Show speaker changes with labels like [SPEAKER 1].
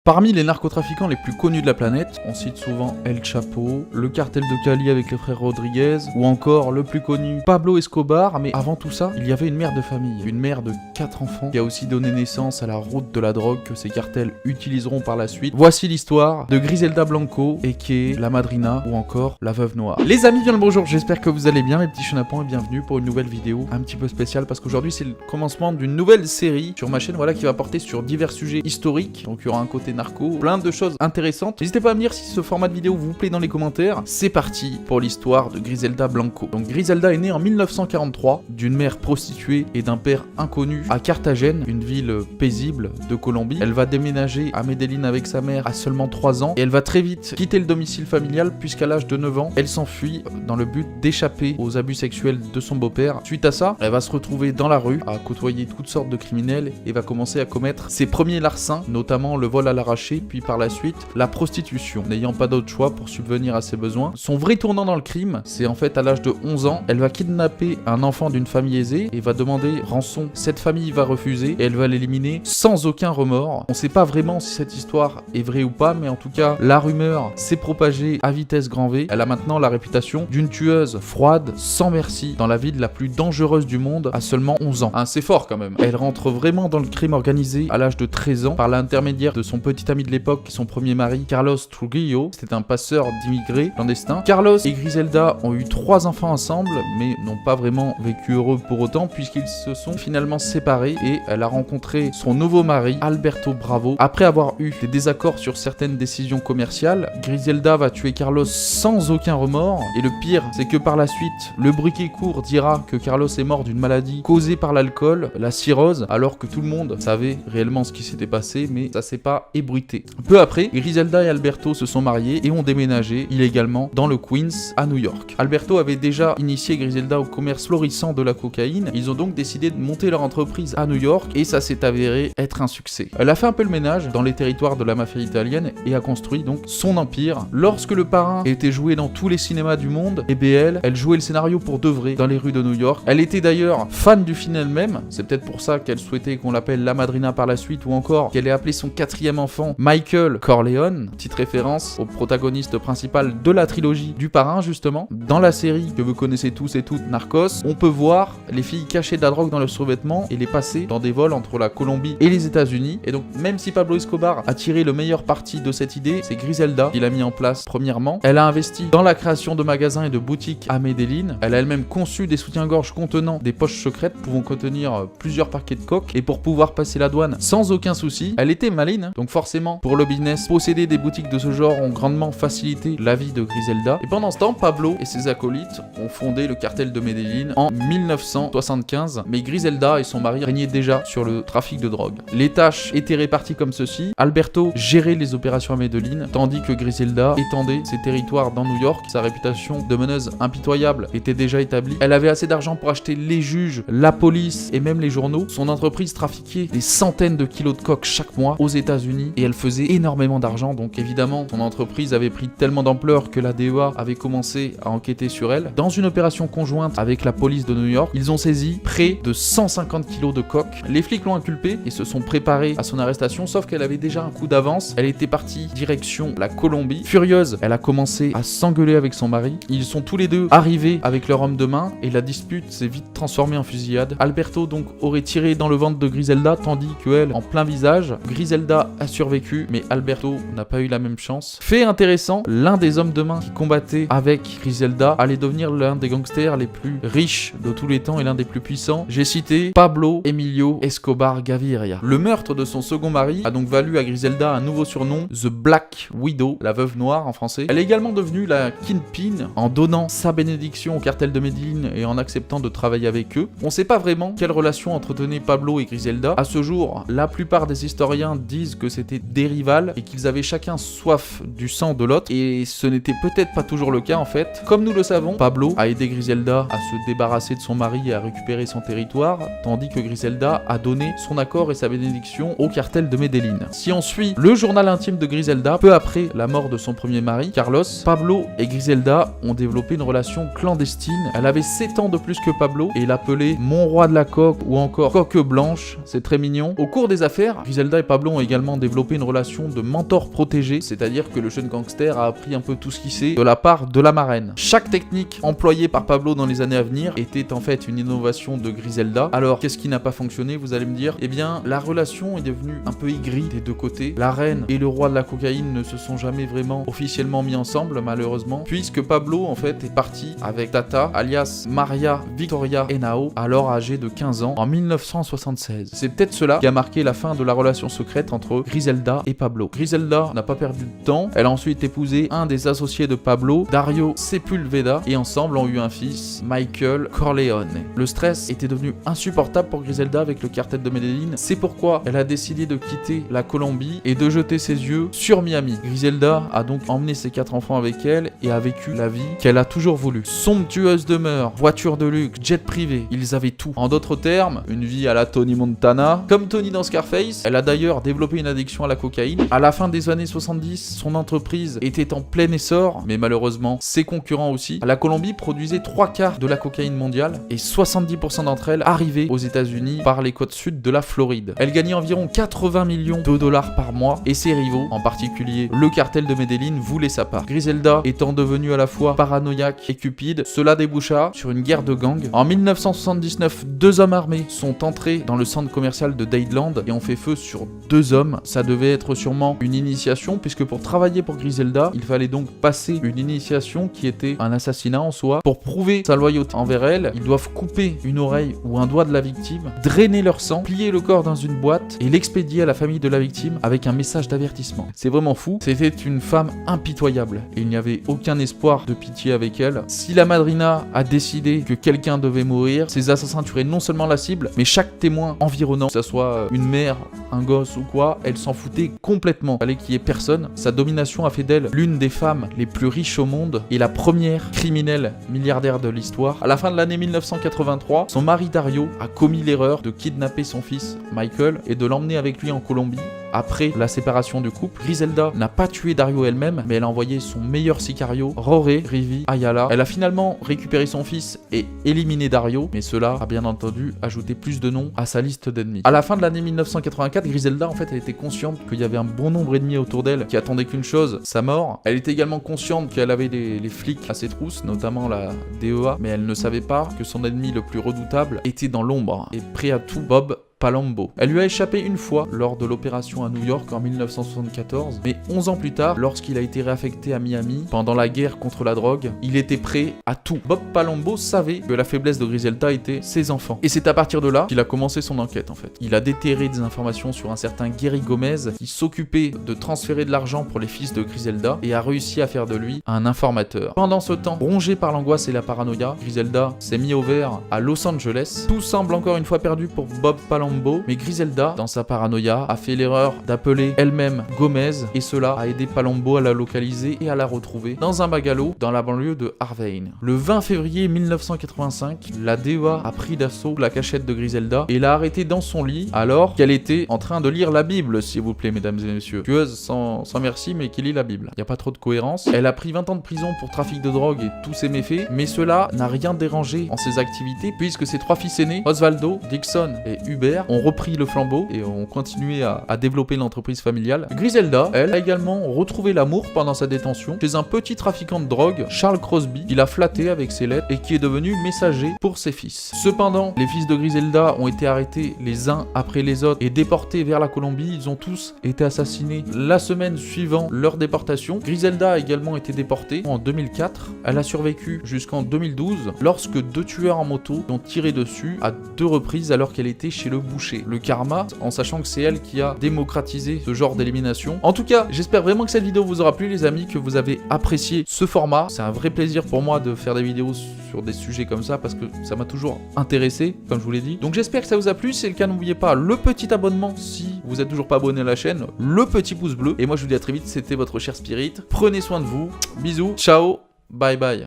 [SPEAKER 1] Parmi les narcotrafiquants les plus connus de la planète, on cite souvent El Chapo, le cartel de Cali avec les frères Rodriguez, ou encore le plus connu Pablo Escobar, mais avant tout ça, il y avait une mère de famille, une mère de 4 enfants, qui a aussi donné naissance à la route de la drogue que ces cartels utiliseront par la suite. Voici l'histoire de Griselda Blanco, et qui est la madrina, ou encore la veuve noire. Les amis, bien le bonjour, j'espère que vous allez bien, mes petits chenapans, et bienvenue pour une nouvelle vidéo un petit peu spéciale, parce qu'aujourd'hui c'est le commencement d'une nouvelle série sur ma chaîne, voilà, qui va porter sur divers sujets historiques, donc il y aura un côté narco, plein de choses intéressantes. N'hésitez pas à me dire si ce format de vidéo vous plaît dans les commentaires. C'est parti pour l'histoire de Griselda Blanco. Donc Griselda est née en 1943 d'une mère prostituée et d'un père inconnu à Carthagène, une ville paisible de Colombie. Elle va déménager à Medellín avec sa mère à seulement 3 ans et elle va très vite quitter le domicile familial puisqu'à l'âge de 9 ans, elle s'enfuit dans le but d'échapper aux abus sexuels de son beau-père. Suite à ça, elle va se retrouver dans la rue à côtoyer toutes sortes de criminels et va commencer à commettre ses premiers larcins, notamment le vol à l'arraché, puis par la suite la prostitution, n'ayant pas d'autre choix pour subvenir à ses besoins. Son vrai tournant dans le crime, c'est en fait à l'âge de 11 ans, elle va kidnapper un enfant d'une famille aisée et va demander rançon. Cette famille va refuser et elle va l'éliminer sans aucun remords. On sait pas vraiment si cette histoire est vraie ou pas, mais en tout cas, la rumeur s'est propagée à vitesse grand V. Elle a maintenant la réputation d'une tueuse froide, sans merci, dans la ville la plus dangereuse du monde à seulement 11 ans. C'est fort quand même. Elle rentre vraiment dans le crime organisé à l'âge de 13 ans par l'intermédiaire de son petit ami de l'époque, son premier mari, Carlos Trujillo. C'était un passeur d'immigrés clandestins. Carlos et Griselda ont eu 3 enfants ensemble, mais n'ont pas vraiment vécu heureux pour autant, puisqu'ils se sont finalement séparés et elle a rencontré son nouveau mari, Alberto Bravo. Après avoir eu des désaccords sur certaines décisions commerciales, Griselda va tuer Carlos sans aucun remords, et le pire, c'est que par la suite, le bruit qui court dira que Carlos est mort d'une maladie causée par l'alcool, la cirrhose, alors que tout le monde savait réellement ce qui s'était passé, mais ça s'est pas ébruité. Peu après, Griselda et Alberto se sont mariés et ont déménagé illégalement dans le Queens à New York. Alberto avait déjà initié Griselda au commerce florissant de la cocaïne. Ils ont donc décidé de monter leur entreprise à New York et ça s'est avéré être un succès. Elle a fait un peu le ménage dans les territoires de la mafia italienne et a construit donc son empire. Lorsque le parrain était joué dans tous les cinémas du monde, et bien elle jouait le scénario pour de vrai dans les rues de New York. Elle était d'ailleurs fan du film elle-même. C'est peut-être pour ça qu'elle souhaitait qu'on l'appelle la madrina par la suite, ou encore qu'elle ait appelé son 4e enfant Michael Corleone, petite référence au protagoniste principal de la trilogie du parrain justement. Dans la série que vous connaissez tous et toutes, Narcos, on peut voir les filles cacher de la drogue dans leurs survêtements et les passer dans des vols entre la Colombie et les États-Unis. Et donc même si Pablo Escobar a tiré le meilleur parti de cette idée, c'est Griselda qui l'a mis en place premièrement. Elle a investi dans la création de magasins et de boutiques à Medellín. Elle a elle-même conçu des soutiens-gorge contenant des poches secrètes pouvant contenir plusieurs paquets de coke, et pour pouvoir passer la douane sans aucun souci. Elle était maline, donc forcément pour le business, posséder des boutiques de ce genre ont grandement facilité la vie de Griselda. Et pendant ce temps, Pablo et ses acolytes ont fondé le cartel de Medellín en 1975, mais Griselda et son mari régnaient déjà sur le trafic de drogue. Les tâches étaient réparties comme ceci: Alberto gérait les opérations à Medellín, tandis que Griselda étendait ses territoires dans New York. Sa réputation de meneuse impitoyable était déjà établie. Elle avait assez d'argent pour acheter les juges, la police et même les journaux. Son entreprise trafiquait des centaines de kilos de coke chaque mois aux États-Unis et elle faisait énormément d'argent, donc évidemment son entreprise avait pris tellement d'ampleur que la DEA avait commencé à enquêter sur elle. Dans une opération conjointe avec la police de New York, ils ont saisi près de 150 kilos de coke. Les flics l'ont inculpée et se sont préparés à son arrestation, sauf qu'elle avait déjà un coup d'avance. Elle était partie direction la Colombie. Furieuse, elle a commencé à s'engueuler avec son mari. Ils sont tous les deux arrivés avec leur homme de main et la dispute s'est vite transformée en fusillade. Alberto donc aurait tiré dans le ventre de Griselda, tandis qu'elle en plein visage. Griselda a survécu, mais Alberto n'a pas eu la même chance. Fait intéressant, l'un des hommes de main qui combattait avec Griselda allait devenir l'un des gangsters les plus riches de tous les temps et l'un des plus puissants. J'ai cité Pablo Emilio Escobar Gaviria. Le meurtre de son second mari a donc valu à Griselda un nouveau surnom, The Black Widow, la veuve noire en français. Elle est également devenue la Kingpin en donnant sa bénédiction au cartel de Medellín et en acceptant de travailler avec eux. On sait pas vraiment quelle relation entretenaient Pablo et Griselda. À ce jour, la plupart des historiens disent que c'était des rivales et qu'ils avaient chacun soif du sang de l'autre, et ce n'était peut-être pas toujours le cas en fait. Comme nous le savons, Pablo a aidé Griselda à se débarrasser de son mari et à récupérer son territoire, tandis que Griselda a donné son accord et sa bénédiction au cartel de Medellín. Si on suit le journal intime de Griselda, peu après la mort de son premier mari, Carlos, Pablo et Griselda ont développé une relation clandestine. Elle avait 7 ans de plus que Pablo et l'appelait mon roi de la coque ou encore coque blanche, c'est très mignon. Au cours des affaires, Griselda et Pablo ont également développé développé une relation de mentor protégé, c'est-à-dire que le jeune gangster a appris un peu tout ce qu'il sait de la part de la marraine. Chaque technique employée par Pablo dans les années à venir était en fait une innovation de Griselda. Alors, qu'est-ce qui n'a pas fonctionné, vous allez me dire? Eh bien, la relation est devenue un peu aigrie des deux côtés. La reine et le roi de la cocaïne ne se sont jamais vraiment officiellement mis ensemble, malheureusement, puisque Pablo, en fait, est parti avec Tata, alias Maria Victoria Henao, alors âgée de 15 ans, en 1976. C'est peut-être cela qui a marqué la fin de la relation secrète entre Griselda et Pablo. Griselda n'a pas perdu de temps, elle a ensuite épousé un des associés de Pablo, Dario Sepulveda, et ensemble ont eu un fils, Michael Corleone. Le stress était devenu insupportable pour Griselda avec le cartel de Medellín, c'est pourquoi elle a décidé de quitter la Colombie et de jeter ses yeux sur Miami. Griselda a donc emmené ses 4 enfants avec elle et a vécu la vie qu'elle a toujours voulu. Somptueuse demeure, voiture de luxe, jet privé, ils avaient tout. En d'autres termes, une vie à la Tony Montana. Comme Tony dans Scarface, elle a d'ailleurs développé une addiction à la cocaïne. À la fin des années 70, son entreprise était en plein essor, mais malheureusement, ses concurrents aussi. La Colombie produisait 3/4 de la cocaïne mondiale et 70% d'entre elles arrivaient aux États-Unis par les côtes sud de la Floride. Elle gagnait environ 80 millions de dollars par mois et ses rivaux, en particulier le cartel de Medellín, voulaient sa part. Griselda étant devenue à la fois paranoïaque et cupide, cela déboucha sur une guerre de gangs. En 1979, 2 hommes armés sont entrés dans le centre commercial de Dadeland et ont fait feu sur 2 hommes. Ça devait être sûrement une initiation, puisque pour travailler pour Griselda, il fallait donc passer une initiation qui était un assassinat en soi. Pour prouver sa loyauté envers elle, ils doivent couper une oreille ou un doigt de la victime, drainer leur sang, plier le corps dans une boîte et l'expédier à la famille de la victime avec un message d'avertissement. C'est vraiment fou. C'était une femme impitoyable et il n'y avait aucun espoir de pitié avec elle. Si la madrina a décidé que quelqu'un devait mourir, ces assassins tueraient non seulement la cible, mais chaque témoin environnant, que ce soit une mère, un gosse ou quoi, elle s'en foutait complètement. Il fallait qu'il y ait personne. Sa domination a fait d'elle l'une des femmes les plus riches au monde et la première criminelle milliardaire de l'histoire. À la fin de l'année 1983, son mari Dario a commis l'erreur de kidnapper son fils Michael et de l'emmener avec lui en Colombie. Après la séparation du couple, Griselda n'a pas tué Dario elle-même, mais elle a envoyé son meilleur sicario, Roré Rivi Ayala. Elle a finalement récupéré son fils et éliminé Dario, mais cela a bien entendu ajouté plus de noms à sa liste d'ennemis. À la fin de l'année 1984, Griselda, en fait, elle était consciente qu'il y avait un bon nombre d'ennemis autour d'elle qui attendaient qu'une chose, sa mort. Elle était également consciente qu'elle avait les flics à ses trousses, notamment la DEA, mais elle ne savait pas que son ennemi le plus redoutable était dans l'ombre et prêt à tout, Bob Palombo. Elle lui a échappé une fois lors de l'opération à New York en 1974, mais 11 ans plus tard, lorsqu'il a été réaffecté à Miami pendant la guerre contre la drogue, il était prêt à tout. Bob Palombo savait que la faiblesse de Griselda était ses enfants. Et c'est à partir de là qu'il a commencé son enquête en fait. Il a déterré des informations sur un certain Gary Gomez qui s'occupait de transférer de l'argent pour les fils de Griselda et a réussi à faire de lui un informateur. Pendant ce temps, rongé par l'angoisse et la paranoïa, Griselda s'est mis au vert à Los Angeles. Tout semble encore une fois perdu pour Bob Palombo, mais Griselda, dans sa paranoïa, a fait l'erreur d'appeler elle-même Gomez et cela a aidé Palombo à la localiser et à la retrouver dans un bungalow dans la banlieue de Harvey. Le 20 février 1985, la DEA a pris d'assaut la cachette de Griselda et l'a arrêtée dans son lit alors qu'elle était en train de lire la Bible, s'il vous plaît, mesdames et messieurs. Tueuse sans merci, mais qui lit la Bible. Il n'y a pas trop de cohérence. Elle a pris 20 ans de prison pour trafic de drogue et tous ses méfaits, mais cela n'a rien dérangé en ses activités puisque ses 3 fils aînés, Osvaldo, Dixon et Hubert, ont repris le flambeau et ont continué à développer l'entreprise familiale. Griselda, elle, a également retrouvé l'amour pendant sa détention chez un petit trafiquant de drogue, Charles Crosby, qui l'a flatté avec ses lettres et qui est devenu messager pour ses fils. Cependant, les fils de Griselda ont été arrêtés les uns après les autres et déportés vers la Colombie. Ils ont tous été assassinés la semaine suivant leur déportation. Griselda a également été déportée en 2004. Elle a survécu jusqu'en 2012 lorsque 2 tueurs en moto ont tiré dessus à 2 reprises alors qu'elle était chez le boucher. Le karma, en sachant que c'est elle qui a démocratisé ce genre d'élimination. En tout cas, j'espère vraiment que cette vidéo vous aura plu les amis, que vous avez apprécié ce format. C'est un vrai plaisir pour moi de faire des vidéos sur des sujets comme ça parce que ça m'a toujours intéressé, comme je vous l'ai dit. Donc j'espère que ça vous a plu. Si c'est le cas, n'oubliez pas le petit abonnement si vous n'êtes toujours pas abonné à la chaîne, le petit pouce bleu. Et moi je vous dis à très vite, c'était votre cher Spirit. Prenez soin de vous. Bisous, ciao, bye bye.